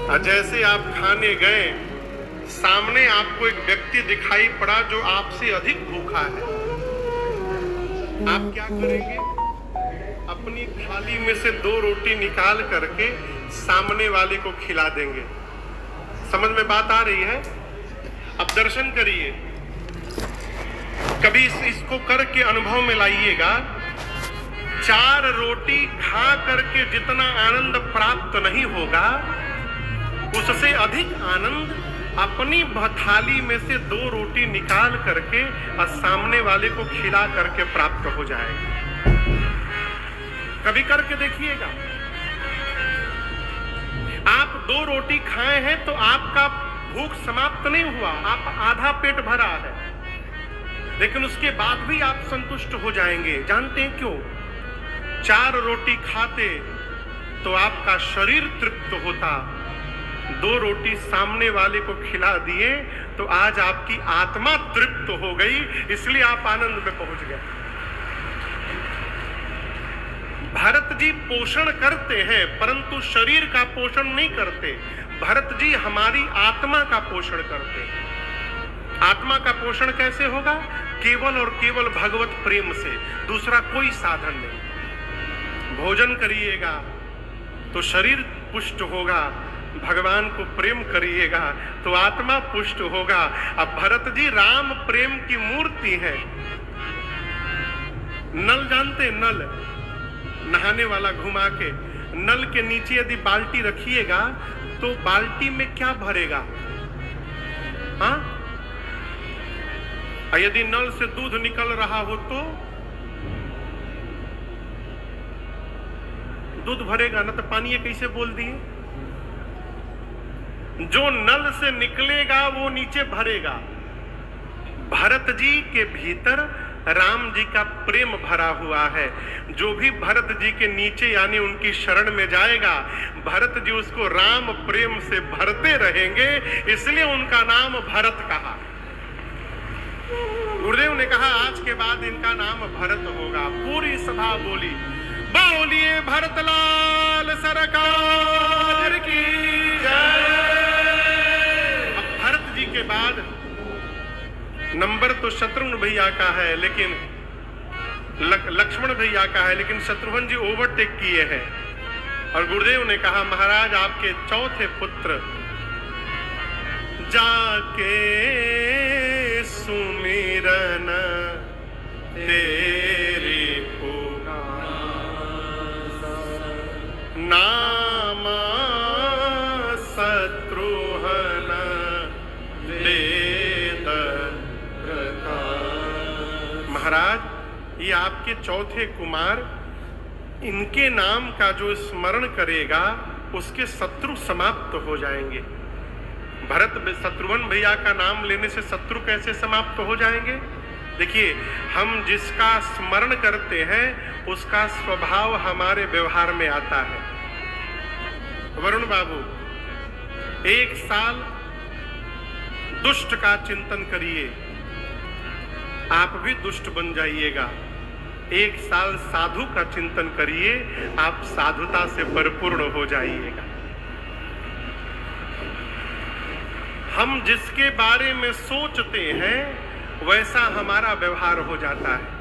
जैसे आप खाने गए, सामने आपको एक व्यक्ति दिखाई पड़ा जो आपसे अधिक भूखा है, आप क्या करेंगे? अपनी थाली में से 2 रोटी निकाल करके सामने वाले को खिला देंगे। समझ में बात आ रही है? अब दर्शन करिए, कभी इसको करके अनुभव में लाइएगा। 4 रोटी खा करके जितना आनंद प्राप्त नहीं होगा, उससे अधिक आनंद अपनी थाली में से 2 रोटी निकाल करके और सामने वाले को खिला करके प्राप्त हो जाएगा। कभी करके देखिएगा। आप 2 रोटी खाए हैं तो आपका भूख समाप्त नहीं हुआ, आप आधा पेट भरा है, लेकिन उसके बाद भी आप संतुष्ट हो जाएंगे। जानते हैं क्यों? 4 रोटी खाते तो आपका शरीर तृप्त होता, 2 रोटी सामने वाले को खिला दिए तो आज आपकी आत्मा तृप्त हो गई, इसलिए आप आनंद में पहुंच गए। भरत जी पोषण करते हैं परंतु शरीर का पोषण नहीं करते। भरत जी हमारी आत्मा का पोषण करते हैं। आत्मा का पोषण कैसे होगा? केवल और केवल भगवत प्रेम से, दूसरा कोई साधन नहीं। भोजन करिएगा तो शरीर पुष्ट होगा, भगवान को प्रेम करिएगा तो आत्मा पुष्ट होगा। अब भरत जी राम प्रेम की मूर्ति है। नल जानते? नल, नहाने वाला घुमा के, नल के नीचे यदि बाल्टी रखिएगा तो बाल्टी में क्या भरेगा? हाँ, यदि नल से दूध निकल रहा हो तो दूध भरेगा ना, तो पानी ये कैसे बोल दिए? जो नल से निकलेगा वो नीचे भरेगा। भरत जी के भीतर राम जी का प्रेम भरा हुआ है। जो भी भरत जी के नीचे यानी उनकी शरण में जाएगा, भरत जी उसको राम प्रेम से भरते रहेंगे, इसलिए उनका नाम भरत कहा। गुरुदेव ने कहा आज के बाद इनका नाम भरत होगा। पूरी सभा बोली, बोलिए भरतलाल सरकार की जय। अब भरत जी के बाद नंबर तो शत्रुघ्न भैया का है, लेकिन लक्ष्मण भैया का है, लेकिन शत्रुघ्न जी ओवरटेक किए हैं। और गुरुदेव ने कहा महाराज आपके चौथे पुत्र जाके सुमिरन तेरी नाम शत्रुघ्न वेद महाराज, ये आपके चौथे कुमार, इनके नाम का जो स्मरण करेगा उसके शत्रु समाप्त हो जाएंगे। भरत शत्रुघ्न भैया का नाम लेने से शत्रु कैसे समाप्त हो जाएंगे? देखिए, हम जिसका स्मरण करते हैं उसका स्वभाव हमारे व्यवहार में आता है। वरुण बाबू, 1 साल दुष्ट का चिंतन करिए, आप भी दुष्ट बन जाइएगा। 1 साल साधु का चिंतन करिए, आप साधुता से परिपूर्ण हो जाइएगा। हम जिसके बारे में सोचते हैं वैसा हमारा व्यवहार हो जाता है।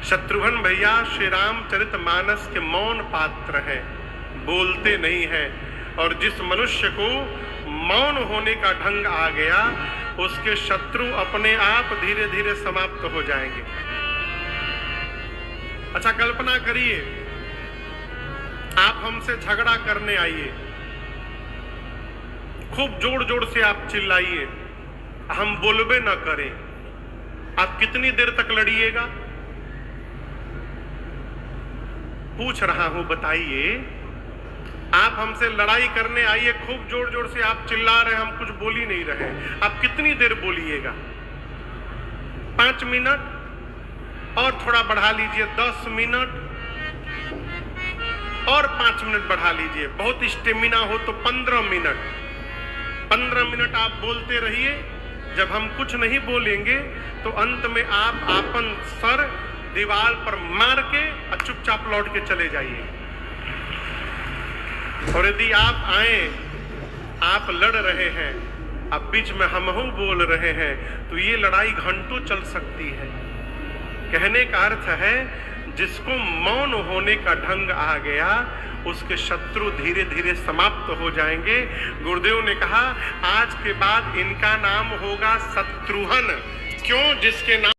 शत्रुघ्न भैया श्री रामचरितमानस के मौन पात्र हैं, बोलते नहीं हैं, और जिस मनुष्य को मौन होने का ढंग आ गया उसके शत्रु अपने आप धीरे धीरे समाप्त हो जाएंगे। अच्छा कल्पना करिए, आप हमसे झगड़ा करने आइए, खूब जोर जोर से आप चिल्लाइए, हम बोलबे न करें, आप कितनी देर तक लड़िएगा? पूछ रहा हूं, बताइए। आप हमसे लड़ाई करने आइए, खूब जोर जोर से आप चिल्ला रहे, हम कुछ बोल ही नहीं रहे, आप कितनी देर बोलिएगा? 5 मिनट और थोड़ा बढ़ा लीजिए, 10 मिनट और 5 मिनट बढ़ा लीजिए, बहुत स्टेमिना हो तो 15 मिनट। 15 मिनट आप बोलते रहिए। जब हम कुछ नहीं बोलेंगे तो अंत में आप अपन सर दीवार पर मार के और चुपचाप लौट के चले जाइए। और यदि आप आए आप लड़ रहे हैं, अब बीच में हमहू बोल रहे हैं, तो ये लड़ाई घंटों चल सकती है। कहने का अर्थ है जिसको मौन होने का ढंग आ गया उसके शत्रु धीरे धीरे समाप्त हो जाएंगे। गुरुदेव ने कहा आज के बाद इनका नाम होगा शत्रुघ्न। क्यों? जिसके नाम